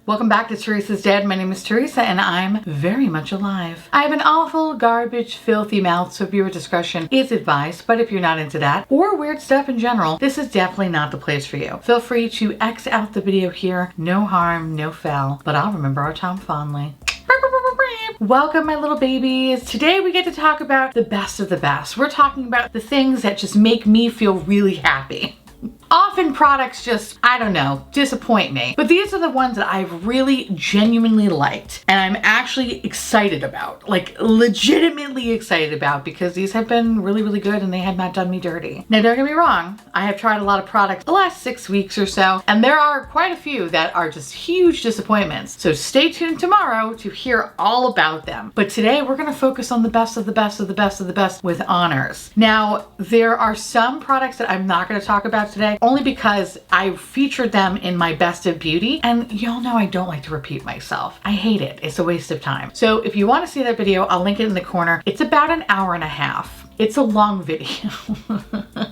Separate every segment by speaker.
Speaker 1: Welcome back to Theresa's Dad. My name is Theresa and I'm very much alive. I have an awful, garbage, filthy mouth, so viewer discretion is advised, but if you're not into that or weird stuff in general, this is definitely not the place for you. Feel free to X out the video here. No harm, no foul, but I'll remember our time fondly. Welcome, my little babies. Today we get to talk about the best of the best. We're talking about the things that just make me feel really happy. Often products just, I don't know, disappoint me. But these are the ones that I've really genuinely liked and I'm actually excited about. Like legitimately excited about, because these have been really, really good and they have not done me dirty. Now don't get me wrong, I have tried a lot of products the last 6 weeks or so, and there are quite a few that are just huge disappointments. So stay tuned tomorrow to hear all about them. But today we're gonna focus on the best of the best of the best of the best with honors. Now, there are some products that I'm not gonna talk about today, only because I featured them in my best of beauty, and y'all know I don't like to repeat myself. I hate it. It's a waste of time. So if you want to see that video, I'll link it in the corner. It's about an hour and a half. It's a long video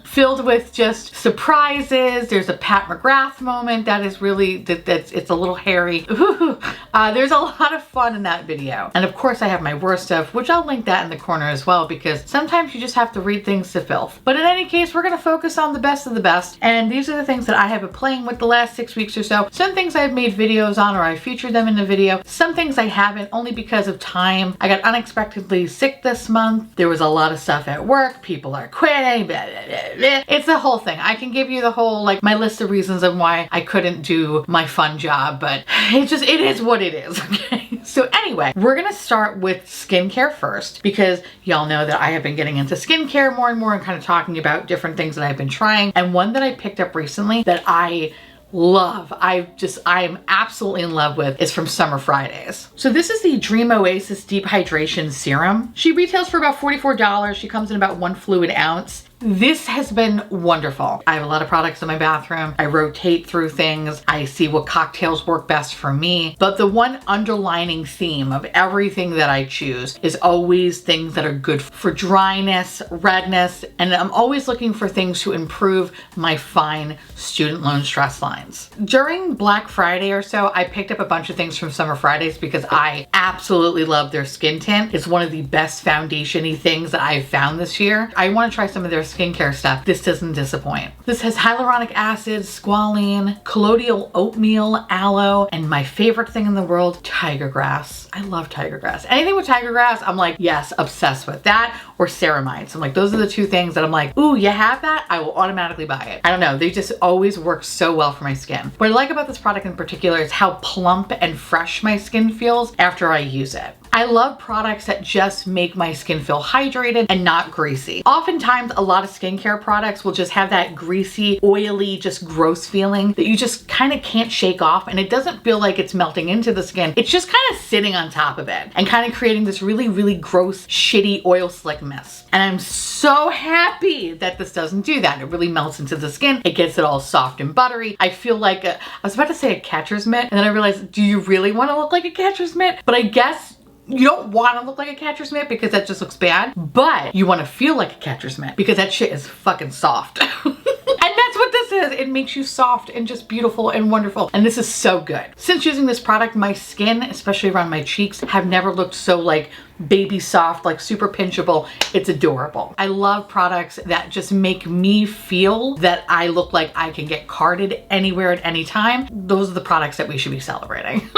Speaker 1: filled with just surprises. There's a Pat McGrath moment that is really, it's a little hairy. There's a lot of fun in that video. And of course I have my worst stuff, which I'll link that in the corner as well, because sometimes you just have to read things to filth. But in any case, we're gonna focus on the best of the best. And these are the things that I have been playing with the last 6 weeks or so. Some things I've made videos on, or I featured them in the video. Some things I haven't, only because of time. I got unexpectedly sick this month. There was a lot of stuff at work. People are quitting. Blah, blah, blah, blah. It's the whole thing. I can give you the whole, like, my list of reasons of why I couldn't do my fun job, but it is what it is, okay? So anyway, we're gonna start with skincare first, because y'all know that I have been getting into skincare more and more and kind of talking about different things that I've been trying. And one that I picked up recently that I love, I am absolutely in love with, is from Summer Fridays. So this is the Dream Oasis Deep Hydration Serum. She retails for about $44. She comes in about 1 fluid ounce. This has been wonderful. I have a lot of products in my bathroom. I rotate through things. I see what cocktails work best for me. But the one underlining theme of everything that I choose is always things that are good for dryness, redness, and I'm always looking for things to improve my fine student loan stress lines. During Black Friday or so, I picked up a bunch of things from Summer Fridays because I absolutely love their skin tint. It's one of the best foundation-y things that I've found this year. I want to try some of their skincare stuff. This doesn't disappoint. This has hyaluronic acid, squalene, colloidal oatmeal, aloe, and my favorite thing in the world, tiger grass. I love tiger grass. Anything with tiger grass, I'm like, yes, obsessed with that, or ceramides. I'm like, those are the two things that I'm like, ooh, you have that? I will automatically buy it. I don't know, they just always work so well for my skin. What I like about this product in particular is how plump and fresh my skin feels after I use it. I love products that just make my skin feel hydrated and not greasy. Oftentimes, a lot of skincare products will just have that greasy, oily, just gross feeling that you just kind of can't shake off, and it doesn't feel like it's melting into the skin. It's just kind of sitting on top of it and kind of creating this really, really gross, shitty oil slick mess. And I'm so happy that this doesn't do that. It really melts into the skin. It gets it all soft and buttery. I feel like I was about to say a catcher's mitt, and then I realized, do you really want to look like a catcher's mitt? But I guess you don't want to look like a catcher's mitt because that just looks bad, but you want to feel like a catcher's mitt because that shit is fucking soft. And that's what this is. It makes you soft and just beautiful and wonderful. And this is so good. Since using this product, my skin, especially around my cheeks, have never looked so like baby soft, like super pinchable. It's adorable. I love products that just make me feel that I look like I can get carded anywhere at any time. Those are the products that we should be celebrating.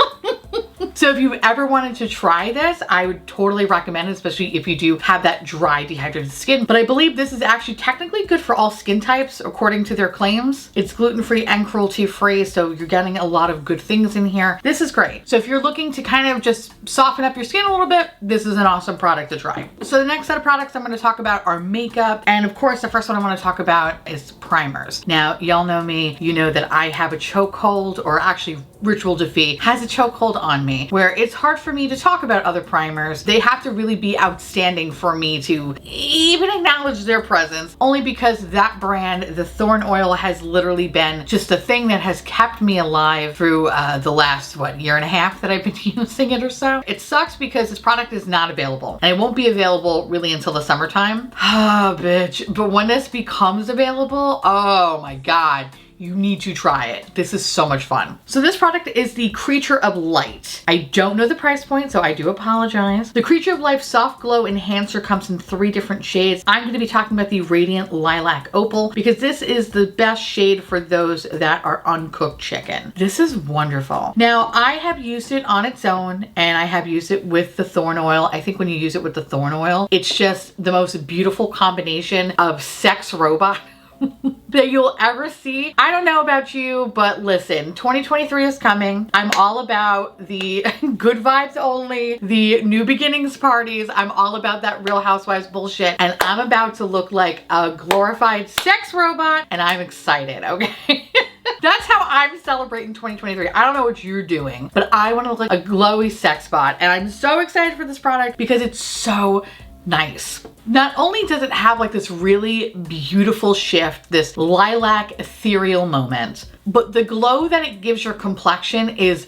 Speaker 1: So if you've ever wanted to try this, I would totally recommend it, especially if you do have that dry, dehydrated skin. But I believe this is actually technically good for all skin types, according to their claims. It's gluten-free and cruelty-free, so you're getting a lot of good things in here. This is great. So if you're looking to kind of just soften up your skin a little bit, this is an awesome product to try. So the next set of products I'm going to talk about are makeup. And of course, the first one I want to talk about is primers. Now, y'all know me. You know that I have a chokehold, or actually Ritual Defeat has a chokehold on me, where it's hard for me to talk about other primers. They have to really be outstanding for me to even acknowledge their presence, only because that brand, the Thorn Oil, has literally been just a thing that has kept me alive through the last, what, year and a half that I've been using it or so. It sucks because this product is not available, and it won't be available really until the summertime. Ah, bitch. But when this becomes available, oh my God. you need to try it. This is so much fun. So this product is the Creature of Light. I don't know the price point, so I do apologize. The Creature of Light Soft Glow Enhancer comes in 3 different shades. I'm going to be talking about the Radiant Lilac Opal because this is the best shade for those that are uncooked chicken. This is wonderful. Now, I have used it on its own and I have used it with the Thorn Oil. I think when you use it with the Thorn Oil, it's just the most beautiful combination of sex robot that you'll ever see. I don't know about you, but listen, 2023 is coming. I'm all about the good vibes only, the new beginnings parties. I'm all about that Real Housewives bullshit, and I'm about to look like a glorified sex robot, and I'm excited, okay? That's how I'm celebrating 2023. I don't know what you're doing, but I want to look like a glowy sex bot, and I'm so excited for this product because it's so nice. Not only does it have like this really beautiful shift, this lilac ethereal moment, but the glow that it gives your complexion is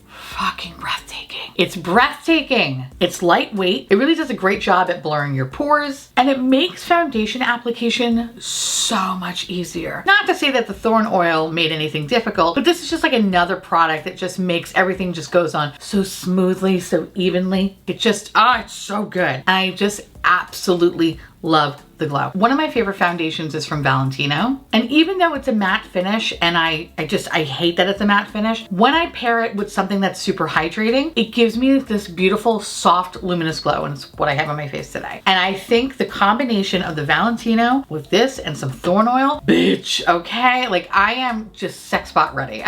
Speaker 1: fucking breathtaking. It's breathtaking. It's lightweight. It really does a great job at blurring your pores, and it makes foundation application so much easier. Not to say that the Thorn Oil made anything difficult, but this is just like another product that just makes everything just goes on so smoothly, so evenly. It just, it's so good. And I just absolutely love the glow. One of my favorite foundations is from Valentino. And even though it's a matte finish, and I hate that it's a matte finish, when I pair it with something that's super hydrating, it gives me this beautiful, soft, luminous glow. And it's what I have on my face today. And I think the combination of the Valentino with this and some Thorn Oil, bitch, okay? Like I am just sex bot ready.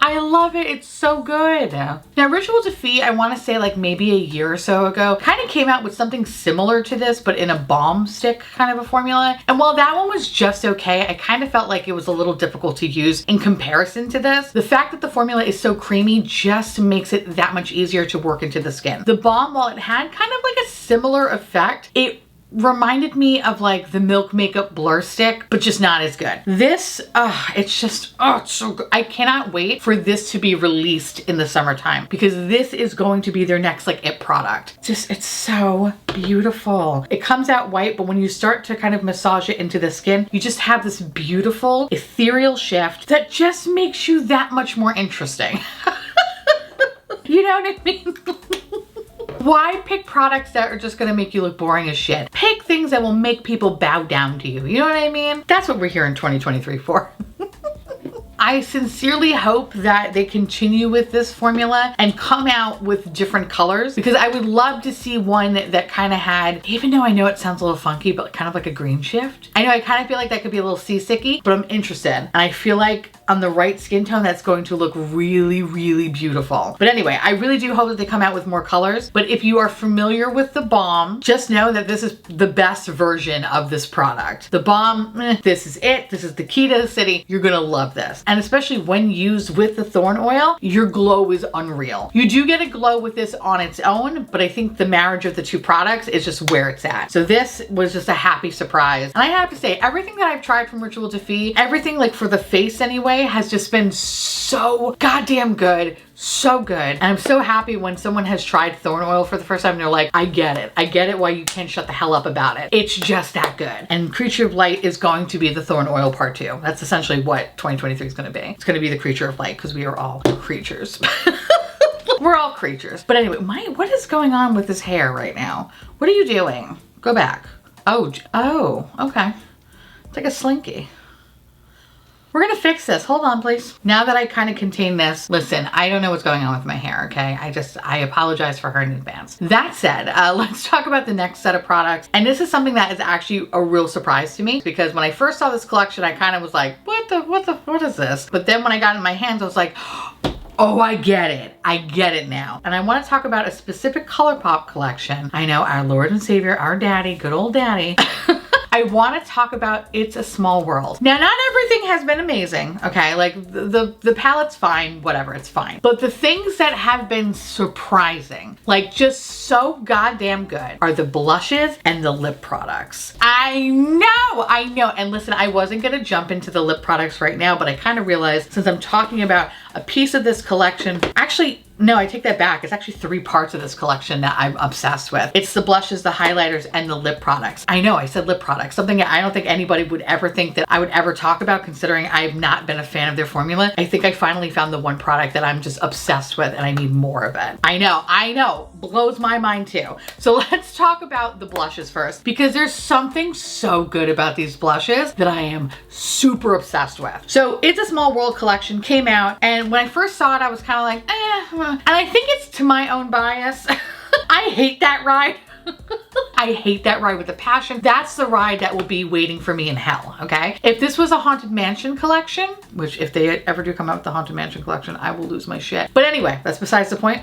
Speaker 1: I love it. It's so good. Now, Ritual Defeat, I want to say like maybe a year or so ago, kind of came out with something similar to this, but in a balm stick kind of a formula. And while that one was just okay, I kind of felt like it was a little difficult to use in comparison to this. The fact that the formula is so creamy just makes it that much easier to work into the skin. The balm, while it had kind of like a similar effect, it reminded me of like the Milk Makeup Blur Stick, but just not as good. This, it's just, it's so good. I cannot wait for this to be released in the summertime because this is going to be their next like it product. Just, it's so beautiful. It comes out white, but when you start to kind of massage it into the skin, you just have this beautiful ethereal shift that just makes you that much more interesting. You know what I mean? Why pick products that are just gonna make you look boring as shit? Pick things that will make people bow down to you. You know what I mean? That's what we're here in 2023 for. I sincerely hope that they continue with this formula and come out with different colors because I would love to see one that kind of had, even though I know it sounds a little funky, but kind of like a green shift. I know I kind of feel like that could be a little seasicky, but I'm interested. And I feel like on the right skin tone, that's going to look really, really beautiful. But anyway, I really do hope that they come out with more colors. But if you are familiar with the balm, just know that this is the best version of this product. The balm, this is it. This is the key to the city. You're gonna love this. And especially when used with the Thorn Oil, your glow is unreal. You do get a glow with this on its own, but I think the marriage of the two products is just where it's at. So this was just a happy surprise. And I have to say, everything that I've tried from Ritual Defeat, everything like for the face anyway, has just been so goddamn good. So good. And I'm so happy when someone has tried Thorn Oil for the first time and they're like, I get it. I get it why you can't shut the hell up about it. It's just that good. And Creature of Light is going to be the Thorn Oil part 2. That's essentially what 2023 is going to be. It's going to be the Creature of Light because we are all creatures. We're all creatures. But anyway, what is going on with this hair right now? What are you doing? Go back. Oh, okay. It's like a slinky. We're gonna fix this. Hold on, please. Now that I kind of contain this, listen, I don't know what's going on with my hair, okay? I apologize for her in advance. That said, let's talk about the next set of products. And this is something that is actually a real surprise to me because when I first saw this collection, I kind of was like, what is this? But then when I got it in my hands, I was like, oh, I get it. I get it now. And I want to talk about a specific Colourpop collection. I know, our Lord and Savior, our daddy, good old daddy. I want to talk about It's a Small World. Now, not everything has been amazing, okay? Like the palette's fine, whatever, it's fine. But the things that have been surprising, like just so goddamn good, are the blushes and the lip products. I know. And listen, I wasn't gonna jump into the lip products right now, but I kind of realized since I'm talking about a piece of this collection, actually, No, I take that back. It's actually 3 parts of this collection that I'm obsessed with. It's the blushes, the highlighters, and the lip products. I know I said lip products, something that I don't think anybody would ever think that I would ever talk about, considering I've not been a fan of their formula. I think I finally found the one product that I'm just obsessed with and I need more of it. I know, blows my mind too. So let's talk about the blushes first, because there's something so good about these blushes that I am super obsessed with. So It's a Small World collection came out, and when I first saw it, I was kind of like, and I think it's to my own bias. I hate that ride. I hate that ride with a passion. That's the ride that will be waiting for me in hell, okay? If this was a Haunted Mansion collection, which if they ever do come out with the Haunted Mansion collection, I will lose my shit. But anyway, that's besides the point.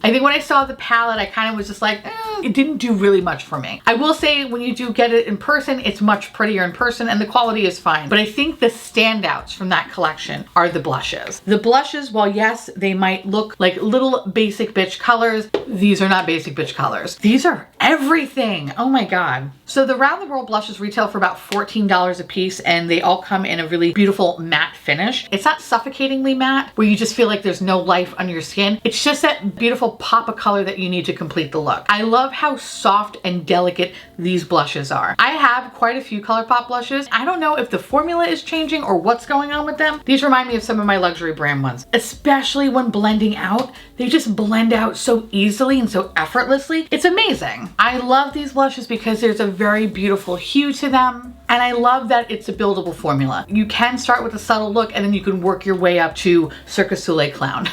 Speaker 1: I think when I saw the palette, I kind of was just like, it didn't do really much for me. I will say when you do get it in person, it's much prettier in person and the quality is fine. But I think the standouts from that collection are the blushes. The blushes, while yes, they might look like little basic bitch colors, these are not basic bitch colors. These are everything. Oh my God. So the Round the World blushes retail for about $14 a piece, and they all come in a really beautiful matte finish. It's not suffocatingly matte where you just feel like there's no life under your skin. It's just that beautiful pop of color that you need to complete the look. I love how soft and delicate these blushes are. I have quite a few Colourpop blushes. I don't know if the formula is changing or what's going on with them. These remind me of some of my luxury brand ones, especially when blending out. They just blend out so easily and so effortlessly. It's amazing. I love these blushes because there's a very beautiful hue to them. And I love that it's a buildable formula. You can start with a subtle look and then you can work your way up to Cirque du Soleil clown.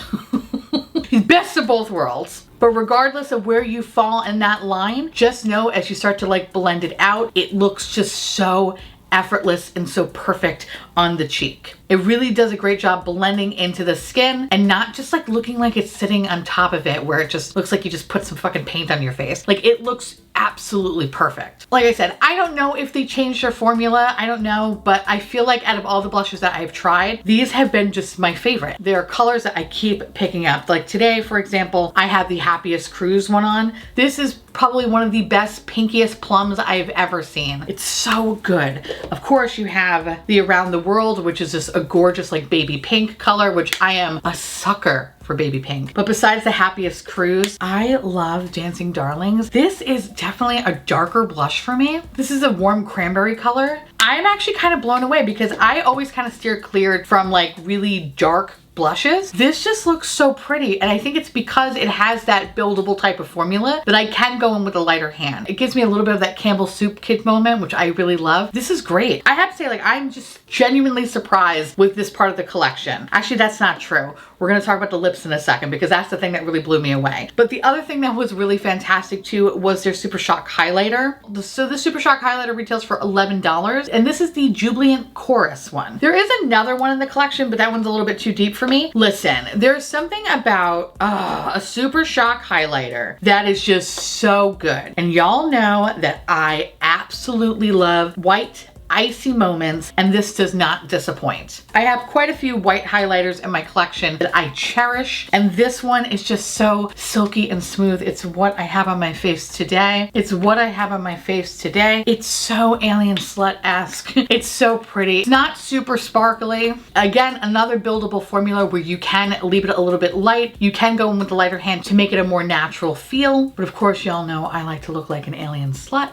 Speaker 1: Best of both worlds. But regardless of where you fall in that line, just know as you start to like blend it out, it looks just so effortless and so perfect on the cheek. It really does a great job blending into the skin and not just like looking like it's sitting on top of it where it just looks like you just put some fucking paint on your face. Like it looks absolutely perfect. Like I said, I don't know if they changed their formula. I don't know, but I feel like out of all the blushes that I've tried, these have been just my favorite. There are colors that I keep picking up. Like today, for example, I have the Happiest Cruise one on. This is probably one of the best, pinkiest plums I've ever seen. It's so good. Of course, you have the Around the World, which is just a gorgeous like baby pink color, which I am a sucker for baby pink. But besides the Happiest Cruise, I love Dancing Darlings. This is definitely a darker blush for me. This is a warm cranberry color. I'm actually kind of blown away because I always kind of steer clear from like really dark blushes. This just looks so pretty, and I think it's because it has that buildable type of formula that I can go in with a lighter hand. It gives me a little bit of that Campbell Soup kid moment, which I really love. This is great. I have to say, like, I'm just genuinely surprised with this part of the collection. Actually, that's not true. We're gonna talk about the lips in a second because that's the thing that really blew me away. But the other thing that was really fantastic too was their Super Shock highlighter. So the Super Shock highlighter retails for $11, and this is the Jubilant Chorus one. There is another one in the collection, but that one's a little bit too deep for me. Listen, there's something about a Super Shock highlighter that is just so good. And y'all know that I absolutely love white icy moments, and this does not disappoint. I have quite a few white highlighters in my collection that I cherish, and this one is just so silky and smooth. It's what I have on my face today. It's what I have on my face today. It's so Alien Slut-esque. It's so pretty. It's not super sparkly. Again, another buildable formula where you can leave it a little bit light. You can go in with the lighter hand to make it a more natural feel. But of course, y'all know I like to look like an alien slut.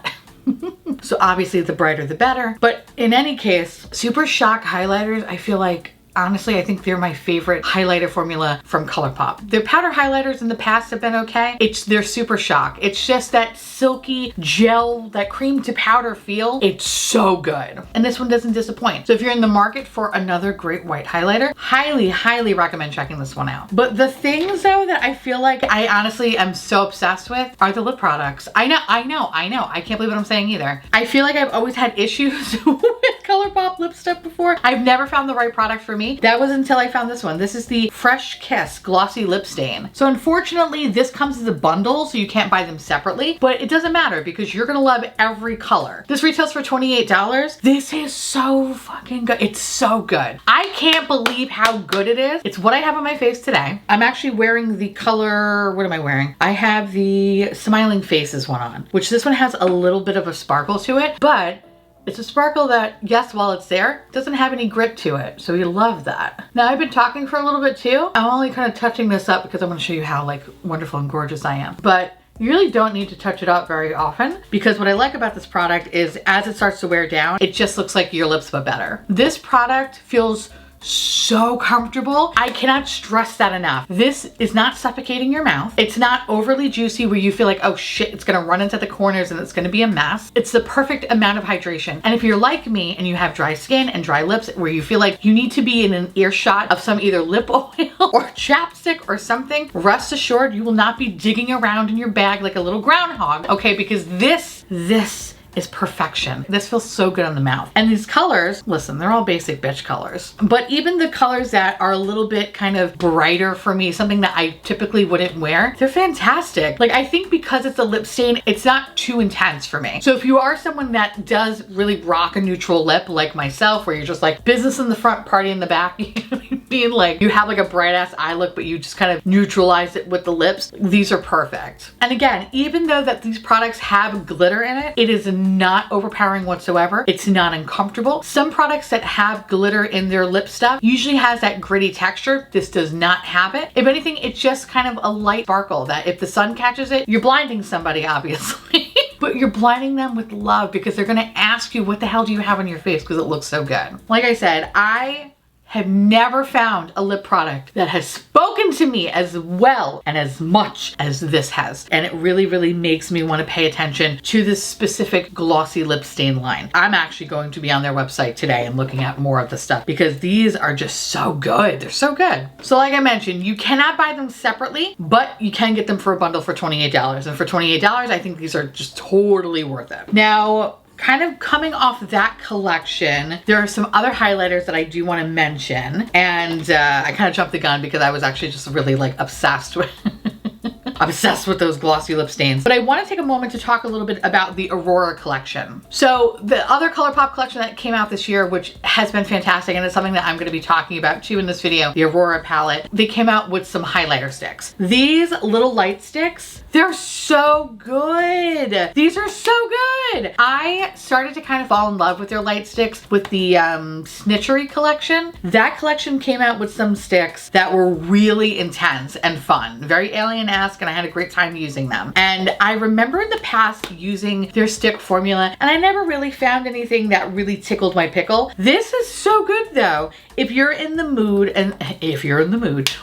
Speaker 1: So obviously the brighter the better. But in any case, Super Shock highlighters, I feel like, honestly, I think they're my favorite highlighter formula from Colourpop. Their powder highlighters in the past have been okay. It's their Super Shock. It's just that silky gel, that cream to powder feel. It's so good. And this one doesn't disappoint. So if you're in the market for another great white highlighter, highly, highly recommend checking this one out. But the things though that I feel like I honestly am so obsessed with are the lip products. I know. I can't believe what I'm saying either. I feel like I've always had issues with Colourpop lip stuff before. I've never found the right product for me. That was until I found this one. This is the Fresh Kiss Glossy Lip Stain. So unfortunately, this comes as a bundle, so you can't buy them separately, but it doesn't matter because you're gonna love every color. This retails for $28. This is so fucking good. It's so good. I can't believe how good it is. It's what I have on my face today. I'm actually wearing the color, what am I wearing? I have the Smiling Faces one on, which this one has a little bit of a sparkle to it, but It's a sparkle that, yes, while it's there, doesn't have any grit to it. So we love that. Now I've been talking for a little bit too. I'm only kind of touching this up because I want to show you how like wonderful and gorgeous I am. But you really don't need to touch it up very often, because what I like about this product is as it starts to wear down, it just looks like your lips but better. This product feels so comfortable. I cannot stress that enough. This is not suffocating your mouth. It's not overly juicy where you feel like, oh shit, it's gonna run into the corners and it's gonna be a mess. It's the perfect amount of hydration. And if you're like me and you have dry skin and dry lips where you feel like you need to be in an earshot of some either lip oil or chapstick or something, rest assured you will not be digging around in your bag like a little groundhog, okay? Because this is perfection. This feels so good on the mouth. And these colors, listen, they're all basic bitch colors. But even the colors that are a little bit kind of brighter for me, something that I typically wouldn't wear, they're fantastic. Like I think because it's a lip stain, it's not too intense for me. So if you are someone that does really rock a neutral lip like myself, where you're just like business in the front, party in the back, being like, you have like a bright ass eye look, but you just kind of neutralize it with the lips, these are perfect. And again, even though that these products have glitter in it, it is not overpowering whatsoever. It's not uncomfortable. Some products that have glitter in their lip stuff usually has that gritty texture. This does not have it. If anything, it's just kind of a light sparkle that if the sun catches it, you're blinding somebody, obviously. But you're blinding them with love because they're gonna ask you, what the hell do you have on your face? Because it looks so good. Like I said, I have never found a lip product that has spoken to me as well and as much as this has. And it really, really makes me want to pay attention to this specific glossy lip stain line. I'm actually going to be on their website today and looking at more of the stuff because these are just so good. They're so good. So like I mentioned, you cannot buy them separately, but you can get them for a bundle for $28. And for $28, I think these are just totally worth it. Now, kind of coming off that collection, there are some other highlighters that I do want to mention. And I kind of jumped the gun because I was actually just really like obsessed with obsessed with those glossy lip stains. But I want to take a moment to talk a little bit about the Aurora collection. So the other Colourpop collection that came out this year, which has been fantastic, and it's something that I'm going to be talking about too in this video, the Aurora palette, they came out with some highlighter sticks. These little light sticks, they're so good. These are so good. I started to kind of fall in love with their light sticks with the Snitchery collection. That collection came out with some sticks that were really intense and fun, very alien-esque, and I had a great time using them. And I remember in the past using their stick formula, and I never really found anything that really tickled my pickle. This is so good though. If you're in the mood,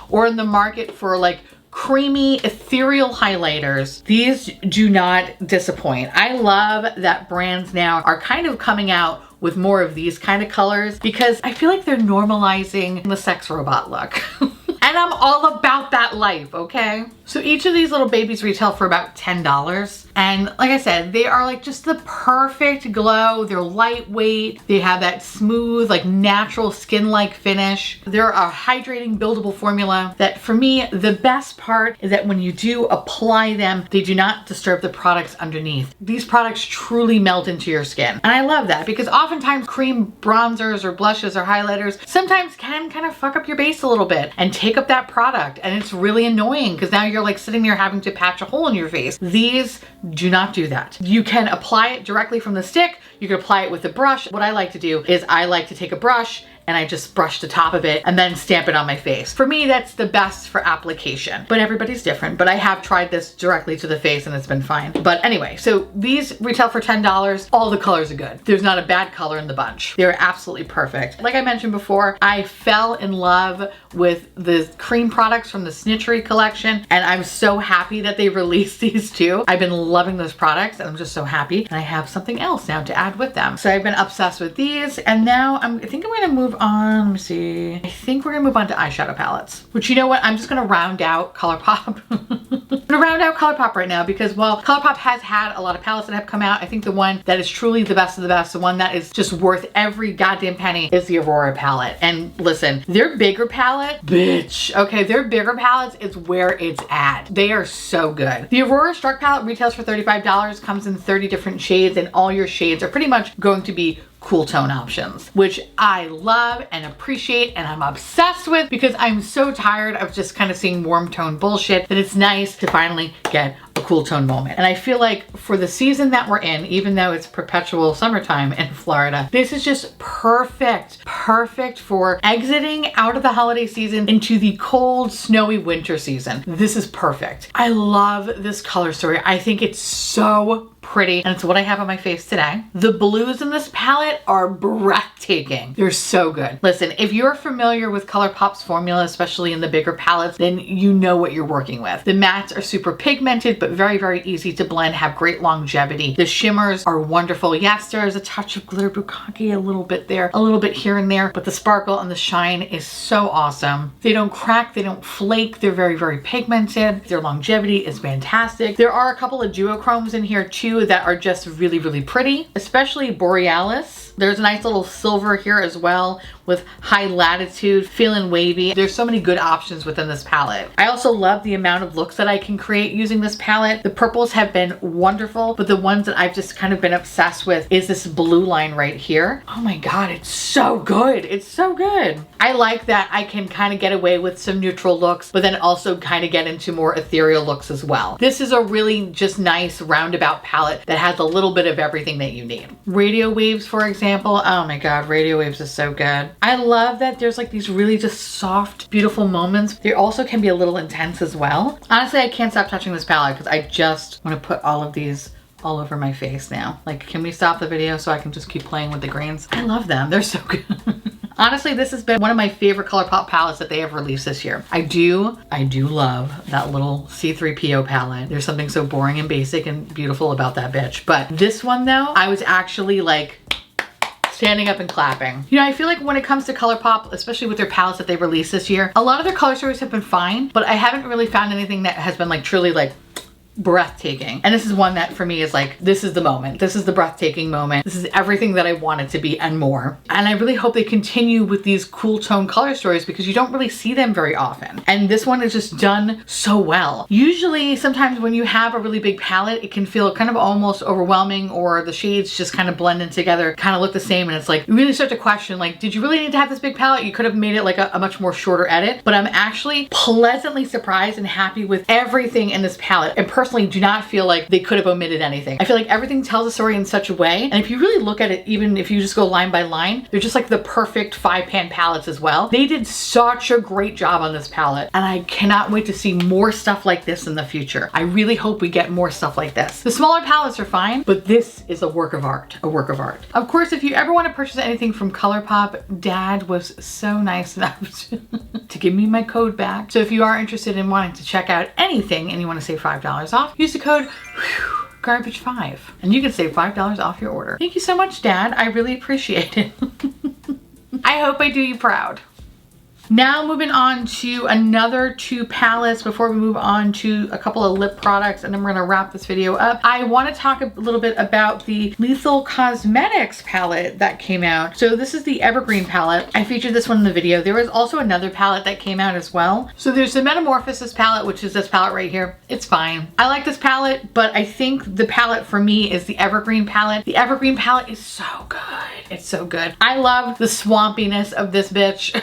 Speaker 1: or in the market for like creamy, ethereal highlighters, these do not disappoint. I love that brands now are kind of coming out with more of these kind of colors because I feel like they're normalizing the sex robot look. And I'm all about that life, okay? So each of these little babies retail for about $10. And like I said, they are like just the perfect glow. They're lightweight. They have that smooth, like natural skin-like finish. They're a hydrating, buildable formula that for me, the best part is that when you do apply them, they do not disturb the products underneath. These products truly melt into your skin. And I love that because oftentimes cream bronzers or blushes or highlighters sometimes can kind of fuck up your base a little bit and take up that product. And it's really annoying because now you're like sitting there having to patch a hole in your face. These do not do that. You can apply it directly from the stick. You can apply it with a brush. What I like to do is I like to take a brush and I just brush the top of it and then stamp it on my face. For me, that's the best for application, but everybody's different. But I have tried this directly to the face and it's been fine. But anyway, so these retail for $10. All the colors are good. There's not a bad color in the bunch. They're absolutely perfect. Like I mentioned before, I fell in love with the cream products from the Snitchery collection, and I'm so happy that they released these too. I've been loving those products and I'm just so happy. And I have something else now to add with them. So I've been obsessed with these, and now I think I'm gonna move on. Let me see. I think we're gonna move on to eyeshadow palettes, which, you know what? I'm just gonna round out Colourpop. I'm gonna round out Colourpop right now because while Colourpop has had a lot of palettes that have come out, I think the one that is truly the best of the best, the one that is just worth every goddamn penny, is the Aurora palette. And listen, their bigger palette, bitch. Okay, their bigger palettes is where it's at. They are so good. The Aurora Struck palette retails for $35, comes in 30 different shades, and all your shades are pretty much going to be cool tone options, which I love and appreciate and I'm obsessed with because I'm so tired of just kind of seeing warm tone bullshit that it's nice to finally get a cool tone moment. And I feel like for the season that we're in, even though it's perpetual summertime in Florida, this is just perfect. Perfect for exiting out of the holiday season into the cold, snowy winter season. This is perfect. I love this color story. I think it's so pretty, and it's what I have on my face today. The blues in this palette are breathtaking. They're so good. Listen, if you're familiar with Colourpop's formula, especially in the bigger palettes, then you know what you're working with. The mattes are super pigmented, but very, very easy to blend, have great longevity. The shimmers are wonderful. Yes, there is a touch of glitter bukkake, a little bit there, a little bit here and there, but the sparkle and the shine is so awesome. They don't crack, they don't flake. They're very, very pigmented. Their longevity is fantastic. There are a couple of duochromes in here too that are just really, really pretty, especially Borealis. There's a nice little silver here as well with high latitude, feeling wavy. There's so many good options within this palette. I also love the amount of looks that I can create using this palette. The purples have been wonderful, but the ones that I've just kind of been obsessed with is this blue line right here. Oh my God, it's so good. It's so good. I like that I can kind of get away with some neutral looks, but then also kind of get into more ethereal looks as well. This is a really just nice roundabout palette that has a little bit of everything that you need. Radio Waves, for example. Oh my God, Radio Waves is so good. I love that there's like these really just soft, beautiful moments. They also can be a little intense as well. Honestly, I can't stop touching this palette because I just want to put all of these all over my face now. Like, can we stop the video so I can just keep playing with the greens? I love them. They're so good. Honestly, this has been one of my favorite Colourpop palettes that they have released this year. I do love that little C3PO palette. There's something so boring and basic and beautiful about that bitch. But this one though, I was actually like standing up and clapping. You know, I feel like when it comes to Colourpop, especially with their palettes that they released this year, a lot of their color stories have been fine, but I haven't really found anything that has been like truly like breathtaking. And this is one that for me is like, this is the moment. This is the breathtaking moment. This is everything that I want it to be and more. And I really hope they continue with these cool tone color stories because you don't really see them very often. And this one is just done so well. Usually, sometimes when you have a really big palette, it can feel kind of almost overwhelming, or the shades just kind of blend in together, kind of look the same. And it's like, you really start to question, like, did you really need to have this big palette? You could have made it like a much more shorter edit. But I'm actually pleasantly surprised and happy with everything in this palette. And personally do not feel like they could have omitted anything. I feel like everything tells a story in such a way, and if you really look at it, even if you just go line by line, they're just like the perfect 5-pan palettes as well. They did such a great job on this palette, and I cannot wait to see more stuff like this in the future. I really hope we get more stuff like this. The smaller palettes are fine, but this is a work of art, a work of art. Of course, if you ever want to purchase anything from Colourpop, Dad was so nice enough to give me my code back. So if you are interested in wanting to check out anything and you want to save $5 off, use the code garbage5 and you can save $5 off your order. Thank you so much, Dad. I really appreciate it. I hope I do you proud. Now moving on to another 2 palettes before we move on to a couple of lip products, and then we're gonna wrap this video up. I wanna talk a little bit about the Lethal Cosmetics palette that came out. So this is the Evergreen palette. I featured this one in the video. There was also another palette that came out as well. So there's the Metamorphosis palette, which is this palette right here. It's fine. I like this palette, but I think the palette for me is the Evergreen palette. The Evergreen palette is so good. It's so good. I love the swampiness of this bitch.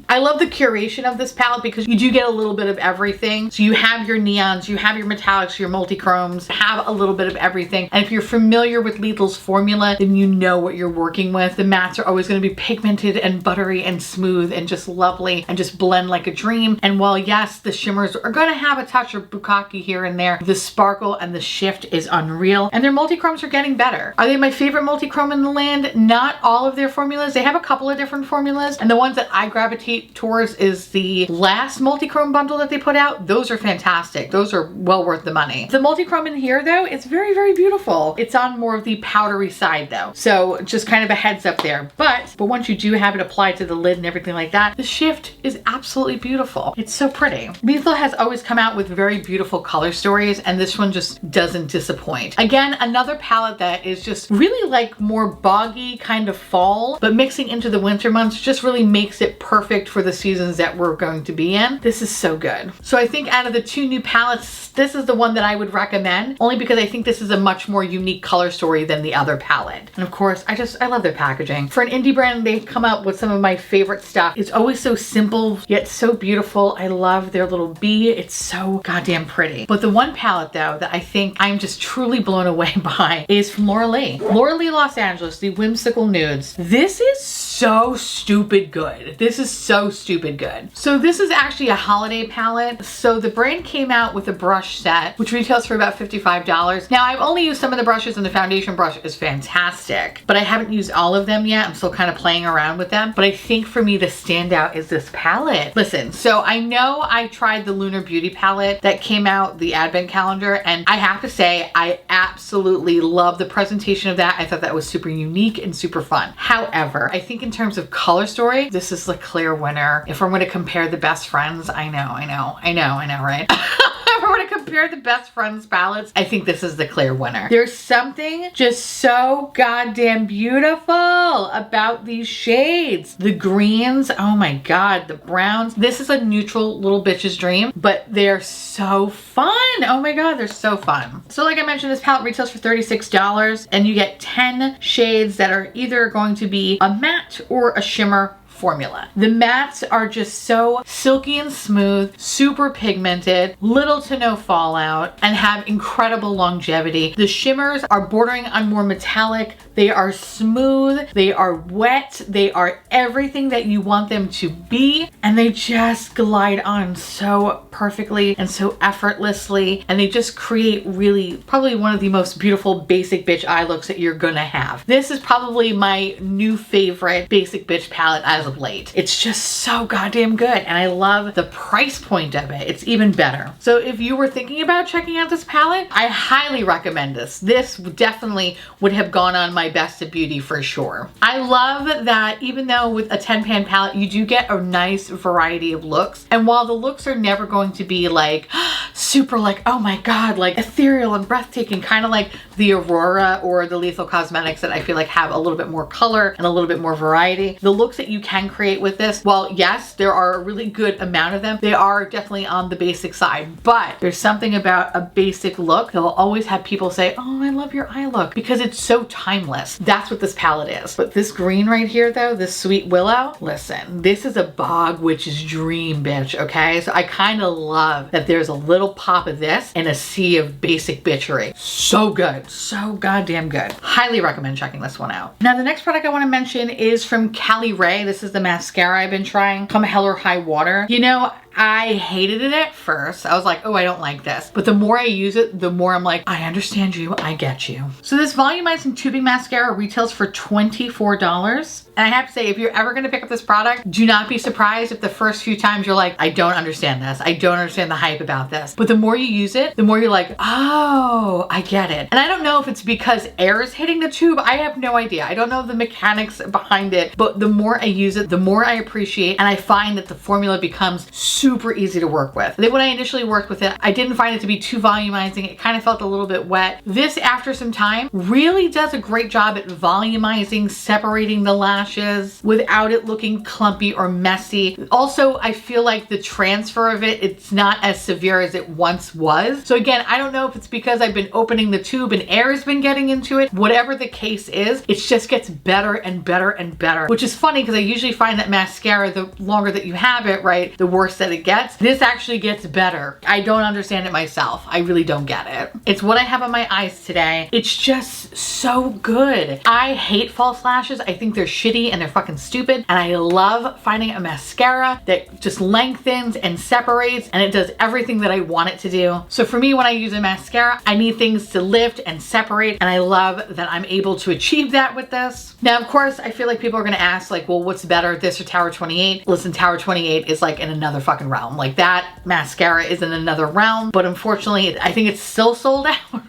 Speaker 1: I love the curation of this palette because you do get a little bit of everything. So you have your neons, you have your metallics, your multi-chromes, have a little bit of everything. And if you're familiar with Lethal's formula, then you know what you're working with. The mattes are always going to be pigmented and buttery and smooth and just lovely and just blend like a dream. And while yes, the shimmers are going to have a touch of bukkake here and there, the sparkle and the shift is unreal. And their multi-chromes are getting better. Are they my favorite multi-chrome in the land? Not all of their formulas. They have a couple of different formulas, and the ones that I gravitate towards is the last multi-chrome bundle that they put out. Those are fantastic. Those are well worth the money. The multi-chrome in here though, it's very, very beautiful. It's on more of the powdery side though. So just kind of a heads up there. But once you do have it applied to the lid and everything like that, the shift is absolutely beautiful. It's so pretty. Lethal has always come out with very beautiful color stories, and this one just doesn't disappoint. Again, another palette that is just really like more boggy kind of fall, but mixing into the winter months just really makes it perfect for the seasons that we're going to be in. This is so good. So I think out of the two new palettes, this is the one that I would recommend, only because I think this is a much more unique color story than the other palette. And of course, I love their packaging. For an indie brand, they've come out with some of my favorite stuff. It's always so simple, yet so beautiful. I love their little bee. It's so goddamn pretty. But the one palette though, that I think I'm just truly blown away by is from Laura Lee. Laura Lee Los Angeles, the Whimsical Nudes. This is so stupid good. This is so stupid good. So this is actually a holiday palette. So the brand came out with a brush set, which retails for about $55. Now I've only used some of the brushes and the foundation brush is fantastic, but I haven't used all of them yet. I'm still kind of playing around with them. But I think for me the standout is this palette. Listen, so I know I tried the Lunar Beauty palette that came out, the advent calendar, and I have to say I absolutely love the presentation of that. I thought that was super unique and super fun. However, I think in terms of color story, this is the clear winner. If I'm going to compare the best friends, I know, right? If we're going to compare the best friends palettes, I think this is the clear winner. There's something just so goddamn beautiful about these shades. The greens, oh my God, the browns. This is a neutral little bitch's dream, but they're so fun. Oh my God, they're so fun. So like I mentioned, this palette retails for $36 and you get 10 shades that are either going to be a matte or a shimmer formula. The mattes are just so silky and smooth, super pigmented, little to no fallout, and have incredible longevity. The shimmers are bordering on more metallic. They are smooth, they are wet, they are everything that you want them to be, and they just glide on so perfectly and so effortlessly, and they just create really probably one of the most beautiful basic bitch eye looks that you're gonna have. This is probably my new favorite basic bitch palette as of late. It's just so goddamn good, and I love the price point of it. It's even better. So if you were thinking about checking out this palette, I highly recommend this. This definitely would have gone on my best of beauty for sure. I love that even though with a 10-pan palette, you do get a nice variety of looks. And while the looks are never going to be like super like, oh my God, like ethereal and breathtaking, kind of like the Aurora or the Lethal Cosmetics that I feel like have a little bit more color and a little bit more variety. The looks that you can create with this, while yes, there are a really good amount of them, they are definitely on the basic side, but there's something about a basic look that will always have people say, oh, I love your eye look, because it's so timeless. That's what this palette is. But this green right here though, this Sweet Willow, listen, this is a bog witch's dream, bitch, okay? So I kind of love that there's a little pop of this in a sea of basic bitchery. So good, so goddamn good. Highly recommend checking this one out. Now the next product I want to mention is from Cali Ray. This is the mascara I've been trying, Come Hell or High Water. You know, I hated it at first. I was like, oh, I don't like this. But the more I use it, the more I'm like, I understand you, I get you. So this volumizing tubing mascara retails for $24. And I have to say, if you're ever gonna pick up this product, do not be surprised if the first few times you're like, I don't understand this. I don't understand the hype about this. But the more you use it, the more you're like, oh, I get it. And I don't know if it's because air is hitting the tube. I have no idea. I don't know the mechanics behind it, but the more I use it, the more I appreciate, and I find that the formula becomes super easy to work with. Then when I initially worked with it, I didn't find it to be too volumizing. It kind of felt a little bit wet. This, after some time, really does a great job at volumizing, separating the lashes without it looking clumpy or messy. Also, I feel like the transfer of it, it's not as severe as it once was. So again, I don't know if it's because I've been opening the tube and air has been getting into it. Whatever the case is, it just gets better and better and better, which is funny because I usually find that mascara, the longer that you have it, right, the worse that it gets. This actually gets better. I don't understand it myself. I really don't get it. It's what I have on my eyes today. It's just so good. I hate false lashes. I think they're shitty and they're fucking stupid. And I love finding a mascara that just lengthens and separates, and it does everything that I want it to do. So for me, when I use a mascara, I need things to lift and separate, and I love that I'm able to achieve that with this. Now, of course, I feel like people are gonna ask like, well, what's better, this or Tower 28? Listen, Tower 28 is like in another fucking realm. Like that mascara is in another realm, but unfortunately, I think it's still sold out.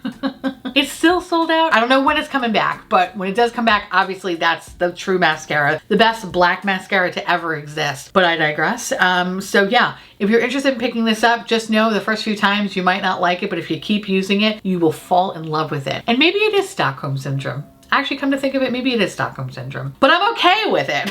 Speaker 1: It's still sold out. I don't know when it's coming back, but when it does come back, obviously that's the true mascara, the best black mascara to ever exist. But I digress. So yeah, if you're interested in picking this up, just know the first few times you might not like it, but if you keep using it, you will fall in love with it. And maybe it is Stockholm Syndrome. Actually, come to think of it, maybe it is Stockholm Syndrome, but I'm okay with it.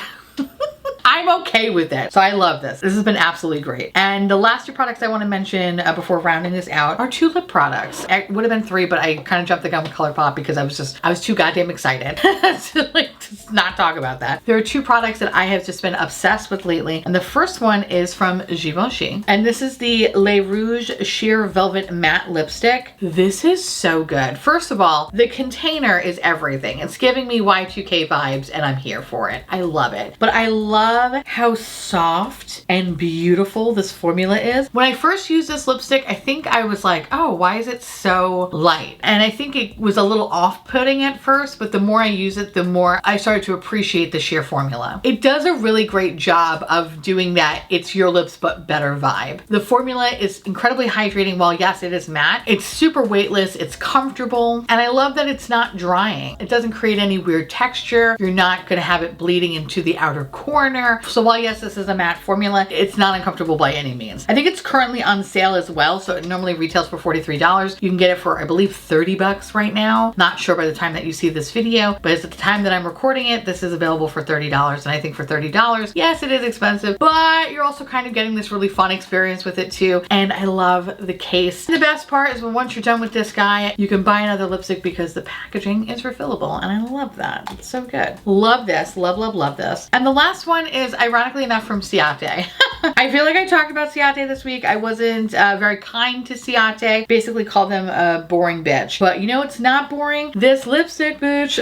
Speaker 1: I'm okay with it. So I love this. This has been absolutely great. And the last 2 products I want to mention before rounding this out are 2 lip products. It would have been 3, but I kind of jumped the gun with Colourpop because I was too goddamn excited to not talk about that. There are 2 products that I have just been obsessed with lately. And the first one is from Givenchy. And this is the Le Rouge Sheer Velvet Matte Lipstick. This is so good. First of all, the container is everything. It's giving me Y2K vibes and I'm here for it. I love it. But I love how soft and beautiful this formula is. When I first used this lipstick, I think I was like, oh, why is it so light? And I think it was a little off-putting at first, but the more I use it, the more I started to appreciate the sheer formula. It does a really great job of doing that it's your lips but better vibe. The formula is incredibly hydrating. While yes, it is matte, it's super weightless, it's comfortable, and I love that it's not drying. It doesn't create any weird texture. You're not gonna have it bleeding into the outer corner. So while yes, this is a matte formula, it's not uncomfortable by any means. I think it's currently on sale as well, so it normally retails for $43. You can get it for, I believe, 30 bucks right now. Not sure by the time that you see this video, but at the time that I'm recording it, this is available for $30, and I think for $30, yes, it is expensive, but you're also kind of getting this really fun experience with it too, and I love the case. And the best part is when once you're done with this guy, you can buy another lipstick because the packaging is refillable, and I love that. It's so good. Love this. Love, love, love this. And the last one is, ironically enough, from Ciate. I feel like I talked about Ciate this week. I wasn't very kind to Ciate. Basically called them a boring bitch. But you know it's not boring? This lipstick, bitch.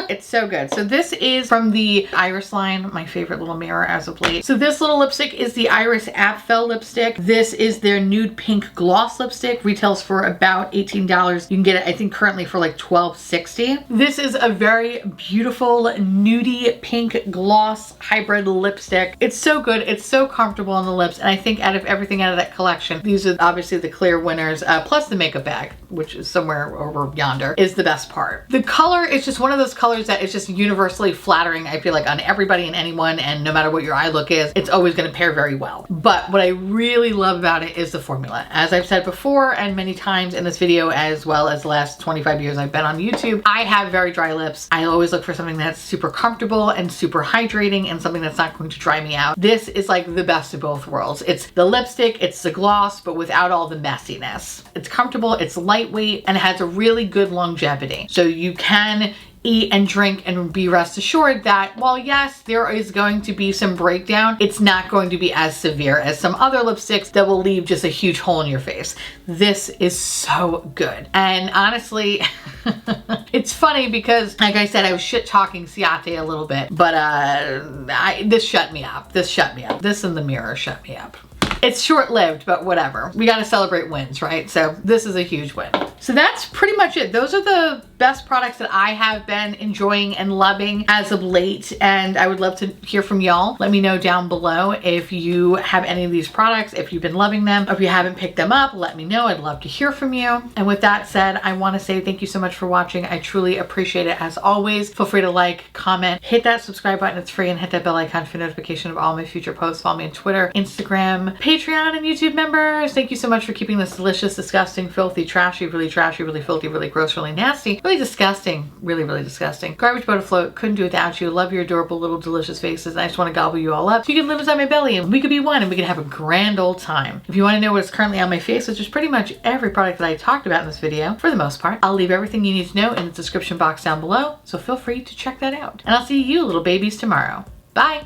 Speaker 1: It's so good. So this is from the Iris line, my favorite little mirror as of late. So this little lipstick is the Iris Apfel lipstick. This is their nude pink gloss lipstick. Retails for about $18. You can get it, I think, currently for like $12.60. This is a very beautiful nudie pink gloss hybrid lipstick. It's so good. It's so comfortable on the lips. And I think out of everything out of that collection, these are obviously the clear winners, plus the makeup bag, which is somewhere over yonder, is the best part. The color is just one of those colors that is just universally flattering, I feel like, on everybody and anyone, and no matter what your eye look is, it's always going to pair very well. But what I really love about it is the formula. As I've said before and many times in this video, as well as the last 25 years I've been on YouTube, I have very dry lips. I always look for something that's super comfortable and super hydrating and something that's not going to dry me out. This is like the best of both worlds. It's the lipstick, it's the gloss, but without all the messiness. It's comfortable, it's lightweight, and it has a really good longevity. So you can eat and drink and be rest assured that while yes, there is going to be some breakdown, it's not going to be as severe as some other lipsticks that will leave just a huge hole in your face. This is so good. And honestly, it's funny because, like I said, I was shit talking Ciate a little bit, but this shut me up. This shut me up. This in the mirror shut me up. It's short-lived, but whatever. We gotta celebrate wins, right? So this is a huge win. So that's pretty much it. Those are the best products that I have been enjoying and loving as of late, and I would love to hear from y'all. Let me know down below if you have any of these products, if you've been loving them, or if you haven't picked them up, let me know. I'd love to hear from you. And with that said, I want to say thank you so much for watching. I truly appreciate it as always. Feel free to like, comment, hit that subscribe button, it's free, and hit that bell icon for notification of all my future posts. Follow me on Twitter, Instagram, Patreon, and YouTube members. Thank you so much for keeping this delicious, disgusting, filthy, trashy, really filthy, really gross, really nasty, really disgusting, really disgusting garbage boat afloat. Couldn't do it without you. Love your adorable little delicious faces. I just want to gobble you all up so you can live inside my belly and we could be one and we can have a grand old time. If you want to know what's currently on my face, which is pretty much every product that I talked about in this video, for the most part, I'll leave everything you need to know in the description box down below, so feel free to check that out. And I'll see you little babies tomorrow. Bye!